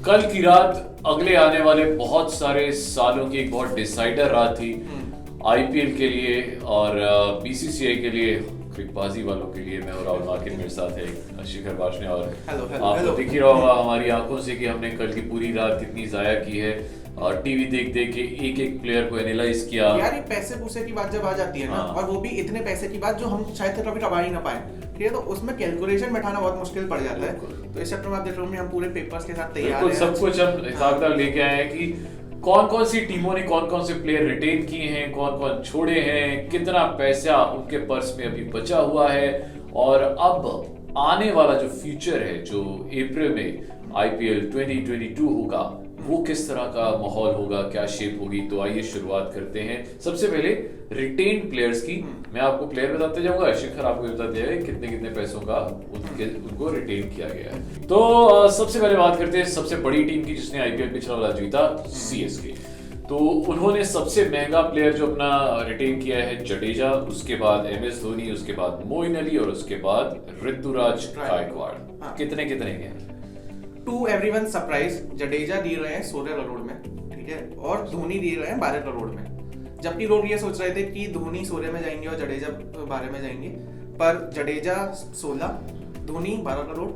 कल की रात अगले आने वाले बहुत सारे सालों की एक बहुत डिसाइडर रात थी आईपीएल के लिए और बीसीसीआई के लिए, क्रिकबाजी वालों के लिए। मैं और राहुल मार्किन मेरे साथ है शिखर वाशने और आपको दिख ही रहा होगा हमारी आंखों से कि हमने कल की पूरी रात कितनी जाया की है और टीवी देख देख के एक एक प्लेयर को एनालाइज किया। यार ये पैसे पूसे की बात जब आ जाती है ना, और वो भी इतने पैसे की बात जो हम शायद कभी कमा ही ना पाए, ठीक है, तो उसमें कैलकुलेशन बैठाना बहुत मुश्किल पड़ जाता है। तो इस चैप्टर में आप देख रहे हो हम पूरे पेपर्स के साथ तैयार हैं, सब कुछ हम हिसाब लेके आए हैं कि कौन कौन सी टीमों ने कौन कौन से प्लेयर रिटेन किए हैं, कौन कौन छोड़े हैं, कितना पैसा उनके पर्स में अभी बचा हुआ है और अब आने वाला जो फ्यूचर है जो अप्रैल में आईपीएल 2022 होगा वो किस तरह का माहौल होगा, क्या शेप होगी। तो आइए शुरुआत करते हैं सबसे पहले रिटेन्ड प्लेयर्स की। मैं आपको प्लेयर बताते जाऊंगा, शिखर आपको बताते जाएगा कितने कितने पैसों का उनको रिटेन किया गया है। तो सबसे पहले बात करते हैं सबसे बड़ी टीम की जिसने आईपीएल पिछला वाला जीता, सीएसके। तो उन्होंने सबसे महंगा प्लेयर जो अपना रिटेन किया है जडेजा, उसके बाद एमएस धोनी, उसके बाद मोइन अली और उसके बाद ऋतुराज गायकवाड़। कितने कितने के? टू एवरीवन सरप्राइज, जडेजा दिए रहे हैं 16 करोड़ में, ठीक है, और धोनी दिए रहे हैं 12 करोड़ में। जबकि लोग ये सोच रहे थे कि धोनी 16 में जाएंगे और जडेजा 12 में जाएंगे, पर जडेजा 16, धोनी 12 करोड़,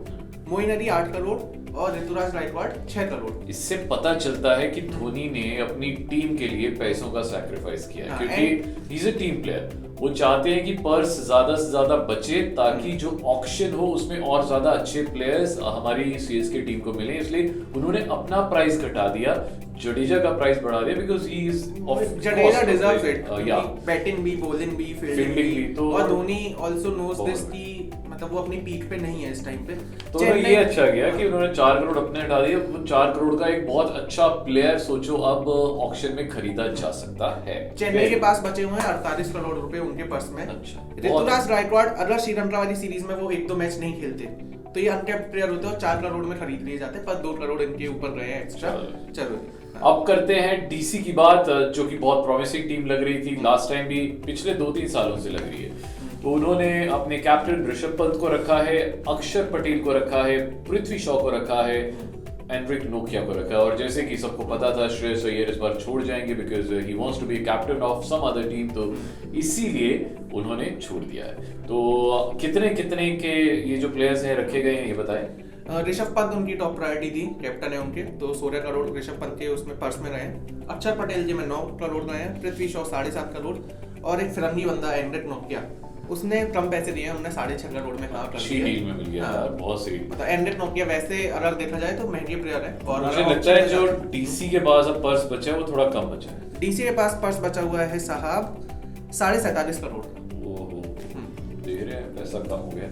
मोइन अली 8 करोड़ और ऋतुराज गायकवाड़ 6 करोड़। इससे पता चलता है कि धोनी ने अपनी टीम के लिए पैसों का सैक्रिफाइस किया है, क्योंकि he is a team player. वो चाहते हैं कि पर्स ज्यादा से ज्यादा बचे ताकि जो ऑक्शन हो उसमें और ज्यादा अच्छे प्लेयर्स हमारी सीएसके टीम को मिले, इसलिए उन्होंने अपना प्राइस घटा दिया, जडेजा का प्राइस बढ़ा दिया, because he is Jadeja deserves it, batting भी, बॉलिंग भी, फील्डिंग भी। तो और धोनी आल्सो नोस दिस कि मतलब वो अपनी पीक पे नहीं है इस टाइम पे। तो ये अच्छा गया कि उन्होंने 4 करोड़ अपने हटा दिए। वो 4 करोड़ का एक बहुत अच्छा प्लेयर सोचो अब ऑक्शन में खरीदा जा सकता है। चेन्नई के पास बचे हुए हैं 48 करोड़ रुपए उनके पर्स में। अच्छा, ऋतुराज गायकवाड़ अगर श्रीलंका वाली सीरीज में वो 1-2 मैच नहीं खेलते तो ये अनकैप्ड प्लेयर होते और 4 करोड़ में खरीद लिए जाते, पर 2 करोड़ इनके ऊपर गए हैं एक्स्ट्रा। चलो अब करते हैं डीसी की बात, जो कि बहुत प्रॉमिसिंग टीम लग रही थी लास्ट टाइम भी, पिछले 2-3 सालों से लग रही है। तो उन्होंने अपने कैप्टन ऋषभ पंत को रखा है, अक्षर पटेल को रखा है, पृथ्वी शॉ को रखा है, एनरिक नोकिया को रखा है। और जैसे कि सबको पता था श्रेयस अय्यर इस बार छोड़ जाएंगे because he wants to be captain of some other team, तो इसीलिए उन्होंने छोड़ दिया है। तो कितने कितने के ये जो प्लेयर्स हैं रखे गए हैं ये बताएं। ऋषभ पंत उनकी टॉप प्रायोरिटी थी, कैप्टन है उनके, तो 16 करोड़ ऋषभ पंत के उसमें पर्स में रहे हैं। अक्षर पटेल जी में 9 करोड़ रहे हैं, पृथ्वी शॉ 7.5 करोड़ और एक फिरंगी बंदा एनरिक नोकिया, उसने कम पैसे दिए हैं, उन्होंने 6.5 करोड़ में कहा अच्छी डील में मिल गया यार, बहुत सही। मतलब एनरिक नोकिया वैसे अगर देखा जाए तो महंगे प्लेयर है, और मुझे लगता है जो डीसी के पास अब पर्स बचा है वो थोड़ा कम बचा है। डीसी के पास पर्स बचा हुआ है साहब 47.5 करोड़। ओहो, दे रहे हैं, पैसा कम हो गया।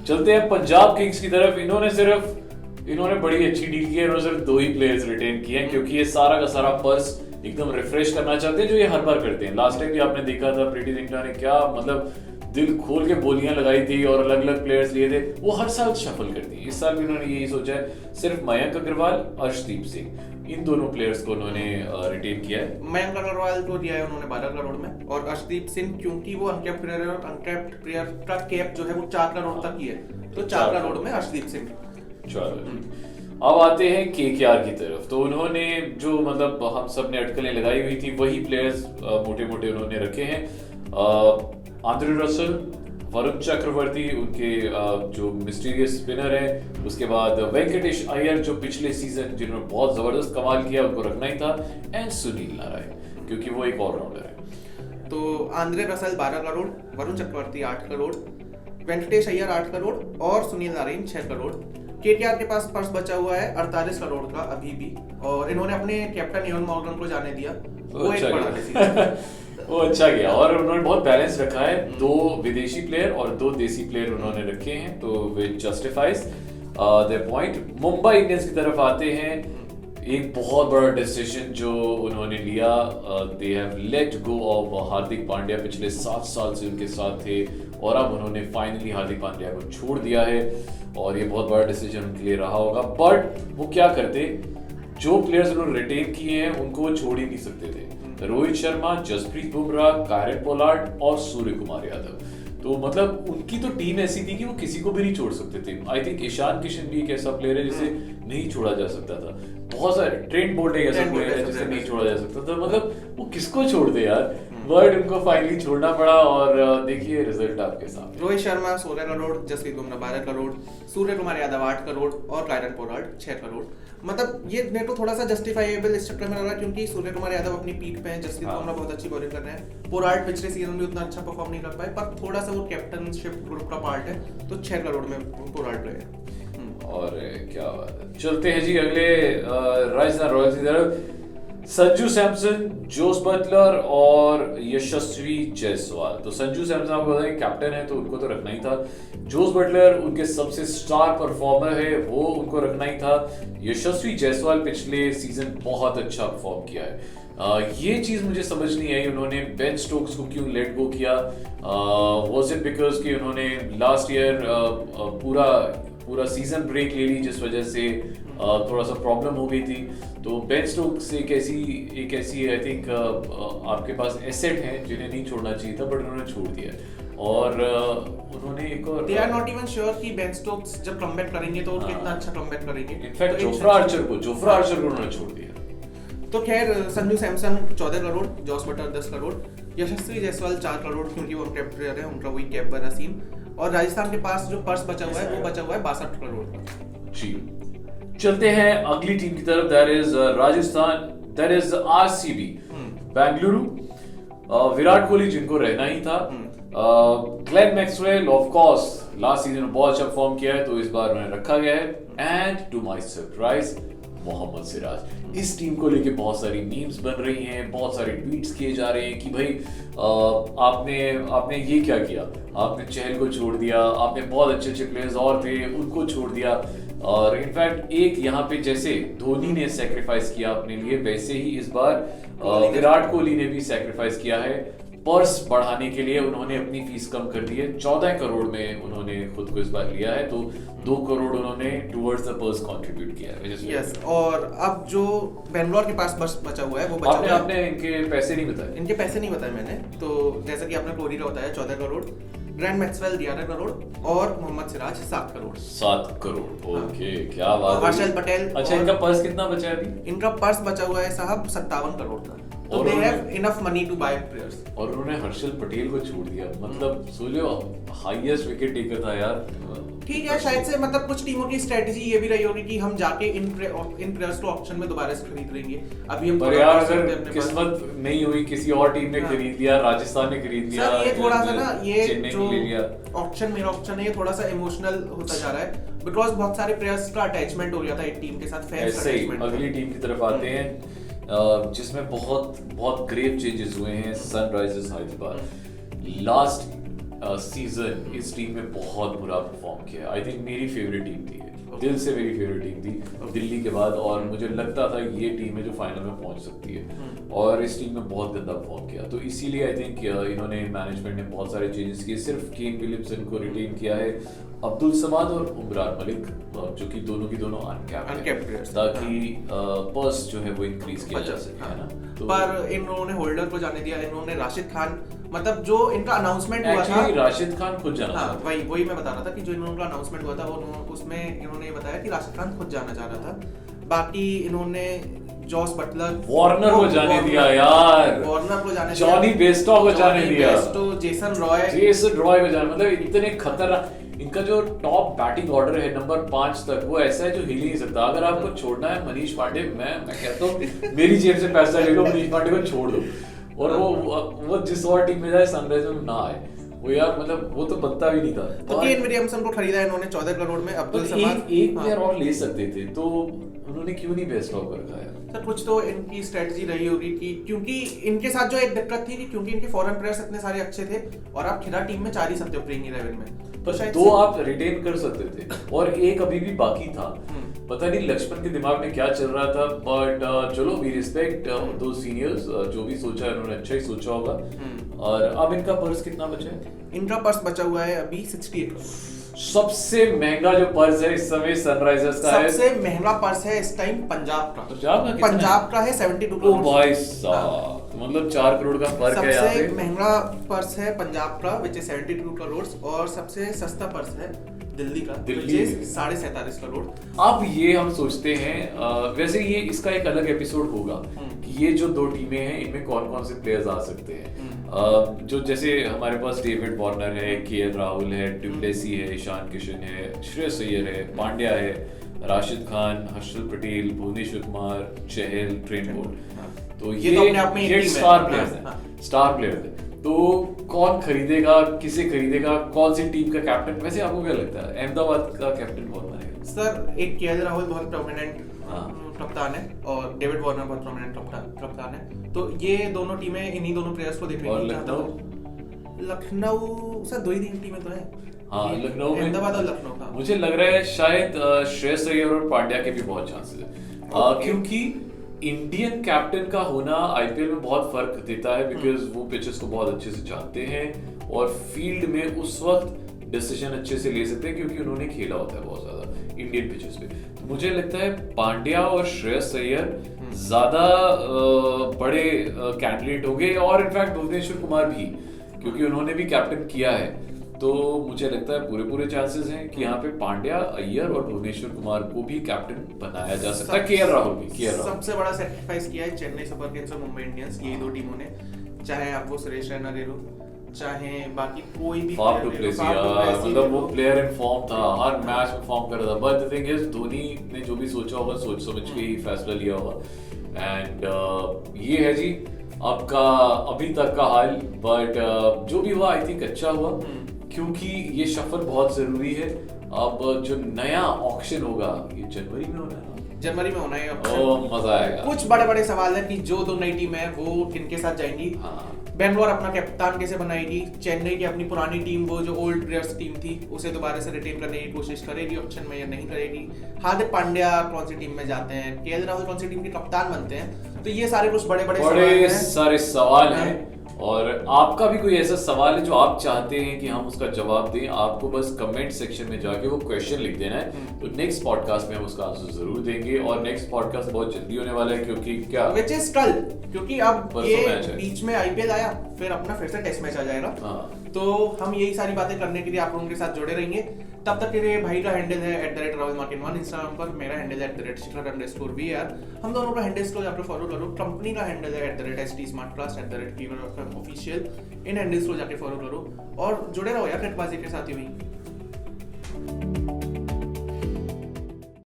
चलते हैं पंजाब किंग्स की तरफ। इन्होंने बड़ी अच्छी डील की है, इन्होंने सिर्फ 2 ही प्लेयर्स रिटेन किए हैं क्योंकि ये सारा का सारा पर्स एकदम रिफ्रेश करना चाहते हैं, जो ये हर बार करते हैं। लास्ट टाइम भी आपने देखा था प्रीति जिंटा ने क्या मतलब दिल खोल के बोलियां लगाई थी और अलग अलग प्लेयर्स लिए थे, वो हर साल शफल करती है। इस साल भी उन्होंने यही सोचा है, सिर्फ मयंक अग्रवाल, अर्शदीप सिंह, इन दोनों प्लेयर्स को उन्होंने रिटेन किया है। मयंक अग्रवाल को दिया है उन्होंने 12 करोड़ में, और अर्शदीप सिंह क्योंकि वो अनकैप्ड प्लेयर है और अनकैप्ड प्लेयर का कैप जो है वो 4 करोड़ तक ही है, तो 4 करोड़ में अर्शदीप सिंह। चलो अब आते हैं केकेआर की तरफ। तो उन्होंने जो मतलब हम सब ने अटकलें लगाई हुई थी वही प्लेयर्स मोटे मोटे उन्होंने रखे हैं। आंद्रे रसल, वरुण चक्रवर्ती उनके जो मिस्टीरियस स्पिनर है, उसके बाद वेंकटेश अय्यर जो पिछले सीजन जिन्होंने बहुत जबरदस्त कमाल किया उनको रखना ही था, एंड सुनील नारायण क्योंकि वो एक ऑलराउंडर है। तो आंद्रे रसल 12 करोड़, वरुण चक्रवर्ती 8 करोड़, वेंकटेश अय्यर 8 करोड़ और सुनील नारायण 6 करोड़। केकेआर के पास पर्स बचा हुआ है 48 करोड़ का अभी भी, और इन्होंने अपने कैप्टन इवन मॉर्गन को जाने दिया, वो एक बड़ा डिसीजन। वो अच्छा गया, और उन्होंने बहुत बैलेंस रखा है, 2 विदेशी प्लेयर और 2 देसी प्लेयर उन्होंने रखे हैं, तो which justifies their point. Mumbai Indians की तरफ आते हैं। एक बहुत बड़ा डिसीजन जो उन्होंने लिया, they have let go of Hardik Pandya. पिछले 7 साल से उनके साथ थे और अब उन्होंने फाइनली हार्दिक पांड्या को छोड़ दिया है, और ये बहुत बड़ा डिसीजन उनके लिए रहा होगा। बट वो क्या करते, जो प्लेयर्स उन्होंने रिटेन किए हैं उनको वो छोड़ ही नहीं सकते थे। रोहित शर्मा, जसप्रीत बुमराह, कायरन पोलार्ड और सूर्य कुमार यादव। तो मतलब उनकी तो टीम ऐसी थी कि वो किसी को भी नहीं छोड़ सकते थे। आई थिंक ईशान किशन भी एक ऐसा प्लेयर है जिसे नहीं छोड़ा जा सकता था। बहुत सारे, ट्रेंट बोल्ट एक ऐसा प्लेयर है जिसे नहीं छोड़ा जा सकता था। मतलब वो किसको छोड़ दे यार, बट उनको फाइनली छोड़ना पड़ा और देखिए रिजल्ट आपके सामने। रोहित शर्मा 16 करोड़, जसप्रीत बुमराह 12 करोड़, सूर्य कुमार यादव 8 करोड़ और रायडन पोलार्ड 6 करोड़। मतलब ये मेरे को थोड़ा सा जस्टिफाइएबल इस चक्कर में लग रहा है क्योंकि सूर्य कुमार यादव अपनी पीक पे हैं, जसप्रीत बुमराह बहुत अच्छी बॉलिंग कर रहे हैं, पोलार्ड पिछले सीजन में उतना अच्छा परफॉर्म नहीं कर पाए, पर थोड़ा सा वो कैप्टनशिप ग्रुप का पार्ट है, तो 6 करोड़ में पोलार्ड गए। और क्या बात है, चलते हैं जी अगले राजस्थान रॉयल्स की तरफ। संजू सैमसन, जोस बटलर और यशस्वी जायसवाल। तो संजू सैमसन आपको बताएं कैप्टन है तो उनको तो रखना ही था। जोस बटलर उनके सबसे स्टार परफॉर्मर है, वो उनको रखना ही था। यशस्वी जायसवाल पिछले सीजन बहुत अच्छा परफॉर्म किया है। ये चीज मुझे समझ नहीं आई, उन्होंने बेन स्टोक्स को क्यों लेट गो किया। वाज इट बिकॉज कि उन्होंने लास्ट ईयर पूरा सीजन ब्रेक ले ली जिस वजह से थोड़ा सा प्रॉब्लम हो गई थी। तो बेन स्टोक्स एक ऐसी आई थिंक आपके पास एसेट है जिन्हें नहीं छोड़ना चाहिए था, बट उन्होंने छोड़ दिया। और उन्होंने एक और they are not even sure कि बेन स्टोक्स जब कमबैक करेंगे तो कितना अच्छा कमबैक करेंगे। इनफैक्ट जोफ्रा आर्चर को उन्होंने छोड़ दिया। तो खैर संजू सैमसन 14 करोड़, जॉस बटलर 10 करोड़, यशस्वी जायसवाल 4 करोड़ क्योंकि वो कैप प्लेयर है, उनका वही कैप वाला सीन। और राजस्थान के पास जो पर्स बचा हुआ है वो बचा हुआ है 62 करोड़ का। जी, चलते हैं अगली टीम की तरफ, that is Rajasthan, that is RCB Bengaluru. Virat Kohli जिनको रहना ही था, Glenn Maxwell of course last season में बहुत अच्छा परफॉर्म किया है तो इस बार उन्हें रखा गया है। And to my surprise Mohammed Siraj. इस टीम को लेके बहुत सारी मीम्स बन रही हैं, बहुत सारे ट्वीट्स किए जा रहे हैं कि भाई आपने ये क्या किया, आपने चहल को छोड़ दिया, आपने बहुत अच्छे प्लेयर्स और थे उनको छोड़ दिया। और इनफैक्ट एक यहाँ पे जैसे धोनी ने सैक्रिफाइस किया अपने लिए, वैसे ही इस बार विराट कोहली ने भी सैक्रिफाइस किया है। पर्स बढ़ाने के लिए उन्होंने अपनी फीस कम कर दी है, 14 करोड़ में उन्होंने खुद को इस बार लिया है, तो 2 करोड़ उन्होंने टुवर्ड्स द पर्स कंट्रीब्यूट किया है। यस, और अब जो बेंगलोर के पास बस बचा हुआ है वो बचा हुआ है। आपने इनके पैसे नहीं बताए? इनके पैसे नहीं बताए मैंने, तो जैसा कि आपने कोहली का बताया 14 करोड़, ग्रैंड मैक्सवेल 11 करोड़ और मोहम्मद सिराज 7 करोड़। 7 करोड़, ओके, क्या बात है। हर्षल पटेल। अच्छा, इनका पर्स कितना बचा है अभी? इनका पर्स बचा हुआ है साहब 57 करोड़ का, तो they have enough money to buy players. और उन्होंने हर्षल पटेल को छोड़ दिया, मतलब सोचो हाईएस्ट विकेट टेकर था यार। ठीक है, शायद से मतलब कुछ टीमों की स्ट्रेटजी ये भी रही होगी कि हम जाके इन प्लेयर्स को ऑक्शन में दोबारा से खरीद लेंगे। अभी हम पर यार अगर किस्मत नहीं हुई, किसी और टीम ने खरीद लिया, राजस्थान ने खरीद लिया, ये थोड़ा सा ना, ये जो मेरा ऑक्शन है ये थोड़ा सा इमोशनल होता जा रहा है, बिकॉज बहुत सारे प्लेयर्स का अटैचमेंट हो गया था एक टीम के साथ। फैंस का अटैचमेंट। अगली टीम की तरफ आते हैं जिसमें बहुत ग्रेव चेंजेस हुए हैं। सनराइजर्स हैदराबाद लास्ट सीजन इस टीम में बहुत बुरा परफॉर्म किया। आई थिंक मेरी फेवरेट टीम थी, दिल से मेरी फेवरेट टीम थी दिल्ली के बाद, और मुझे लगता था ये टीम है जो फाइनल में पहुंच सकती है, और इस टीम में बहुत गंदा परफॉर्म किया। तो इसीलिए आई थिंक इन्होंने मैनेजमेंट ने बहुत सारे चेंजेस किए। सिर्फ केन विलियमसन को रिटेन किया है, अब्दुल समाद और उमरान मलिक जो कि दोनों की दोनों अनकैप्ड प्लेयर्स, ताकि पर्स जो है वो इंक्रीज किया जा सके, है ना। तो पर इन्होंने होल्डर को जाने दिया, इन्होंने राशिद खान, मतलब जो इनका अनाउंसमेंट हुआ था, राशिद खान खुद जाना, हाँ वही मैं बता रहा था कि जो इनका अनाउंसमेंट हुआ था उसमें इन्होंने ये बताया कि राशिद खान खुद जाना चाह रहा था। बाकी इन्होंने जॉस बटलर, वार्नर को जाने दिया यार, वार्नर को जाने, जॉनी बेस्टो को जाने दिया, जेसन रॉय को जाने, मतलब इतने खतरनाक। इनका जो टॉप बैटिंग ऑर्डर है नंबर 5 तक, वो ऐसा है जो हिल ही नहीं सकता। अगर आपको छोड़ना है मनीष पांडे, मैं कहता हूँ मेरी जेब से पैसा ले लो, मनीष पांडे को छोड़ दो, और वो जिस और टीम में जाए, सनराइजर्स में ना आए वो यार, मतलब वो तो बनता भी नहीं था। तो केन विलियमसन को खरीदा इन्होंने 14 करोड़ में। अब्दुल समाद एक प्लेयर और ले सकते थे, तो उन्होंने क्यों नहीं बेस्ट ऑफ रखा है? सर कुछ तो इनकी स्ट्रेटजी रही होगी कि क्योंकि इनके साथ जो एक दिक्कत थी कि क्योंकि इनके फॉरेन प्लेयर्स इतने सारे अच्छे थे और आप खिला टीम में 4 ही सकते हो प्लेइंग 11 में, तो शायद 2 आप रिटेन कर सकते थे और एक अभी भी बाकी था। पता नहीं लक्ष्मण के दिमाग में क्या चल रहा था, बट चलो वी रिस्पेक्ट दो सीनियर्स, जो भी सोचा है उन्होंने अच्छा ही सोचा होगा। और अब इनका पर्स कितना बचा है? इनका पर्स बचा हुआ है अभी 68 करोड़। सबसे महंगा जो पर्स है इस समय सनराइजर्स का है, सबसे महंगा पर्स है इस टाइम पंजाब का। पंजाब का है 72 करोड़। भाई साहब, मतलब 4 करोड़ का फर्क है यहाँ सबसे पे। महंगा पर्स है पंजाब का विच इज 72 करोड़ और सबसे सस्ता पर्स है दिल्ली का दिल्ली विच इज 47.5 करोड़। अब ये हम सोचते हैं वैसे ये इसका एक अलग एपिसोड होगा कि ये जो 2 टीमें हैं इनमें कौन कौन से प्लेयर्स आ सकते हैं। जो जैसे हमारे पास डेविड वार्नर है, केएल राहुल है, डुप्लेसी है, ईशान किशन है, श्रेयस अय्यर है, पांड्या है, राशिद खान, हर्षल पटेल, भुवनेश्वर कुमार, चहल, ट्रेंट बोल्ट। तो ये तो अपने आप में एक ये टीम है। स्टार प्लेयर्स हाँ, हैं, स्टार प्लेयर्स हैं। तो कौन खरीदेगा, किसे खरीदेगा, कौन सी टीम का कैप्टन? वैसे आपको क्या लगता है अहमदाबाद का कैप्टन कौन बनेगा? सर एक केएल राहुल बहुत प्रोमिनेंट हाँ। कप्तान है और डेविड वार्नर बहुत प्रोमिनेंट कप्तान है। तो ये दोनों टीमें इन्हीं दोनों प्लेयर्स को देखेंगी। और लखनऊ सर 2 ही टीमें तो है। हाँ, लखनऊ में अहमदाबाद और लखनऊ का मुझे लग रहा है शायद श्रेयस अय्यर और पांड्या के भी बहुत चांसेस है क्योंकि इंडियन कैप्टन का होना आईपीएल में बहुत फर्क देता है बिकॉज वो पिचेस को बहुत अच्छे से जानते हैं और फील्ड में उस वक्त डिसीजन अच्छे से ले सकते हैं क्योंकि उन्होंने खेला होता है बहुत ज्यादा इंडियन पिचेस पे। तो मुझे लगता है पांड्या और श्रेयस अय्यर ज्यादा बड़े कैंडिडेट होंगे और इनफैक्ट भुवनेश्वर कुमार भी क्योंकि उन्होंने भी कैप्टन किया है। तो मुझे लगता है पूरे चांसेस हैं कि यहाँ पे पांड्या, अय्यर और भुवनेश्वर कुमार को भी कैप्टन बनाया जा सकता है। केएल राहुल भी सबसे बड़ा सैक्रिफाइस किया है चेन्नई सुपर किंग्स और मुंबई इंडियंस, यही 2 टीमों ने। चाहे आप वो सुरेश रैना ले लो, चाहे बाकी कोई भी फाफ डू प्लेसी मतलब वो प्लेयर इन फॉर्म था, हर मैच में फॉर्म कर रहा था। But the thing is Dhoni ने जो भी सोचा होगा सोच समझ के ही फैसला लिया होगा। एंड ये है जी आपका अभी तक का हाल। बट जो भी हुआ आई थिंक अच्छा हुआ क्योंकि ये शफल बहुत जरूरी है। अब जो नया ऑक्शन होगा ये जनवरी में होना है। जनवरी में होना है। मजा आएगा। कुछ बड़े सवाल है कि जो 2 नई टीम है वो किनके साथ जाएंगी। बेंगलोर अपना कप्तान कैसे बनाएगी, चेन्नई की अपनी पुरानी टीम वो जो ओल्ड प्लेयर्स टीम थी उसे दोबारा से रिटेन करने की कोशिश करेगी ऑप्शन में या नहीं करेगी। हार्दिक पांड्या कौन सी टीम में जाते हैं, केएल राहुल कौन सी टीम के कप्तान बनते हैं। तो ये सारे कुछ बड़े सारे सवाल हैं और आपका भी कोई ऐसा सवाल है जो आप चाहते हैं कि हम उसका जवाब दें, आपको बस कमेंट सेक्शन में जाके वो क्वेश्चन लिख देना है। तो नेक्स्ट पॉडकास्ट में हम उसका आंसर जरूर देंगे और नेक्स्ट पॉडकास्ट बहुत जल्दी होने वाला है क्योंकि क्या विच इज कल, क्योंकि अब ये बीच में आईपीएल आया फिर अपना फिर से टेस्ट मैच आ जाएगा। तो हम यही सारी बातें करने के लिए आप लोगों के साथ जुड़े रहेंगे। तब तक के लिए भाई का हैंडल है @RahulMartin1 इंस्टाग्राम पर, मेरा हैंडल है @Shikhar_VR। हम दोनों का हैंडल्स को जाकर फॉलो करो। कंपनी का हैंडल है @STSmartClass @FeverOfFM ऑफिशियल। इन हैंडल्स को जाके फॉलो करो और जुड़े रहो यार नेटबाजी के साथ ही।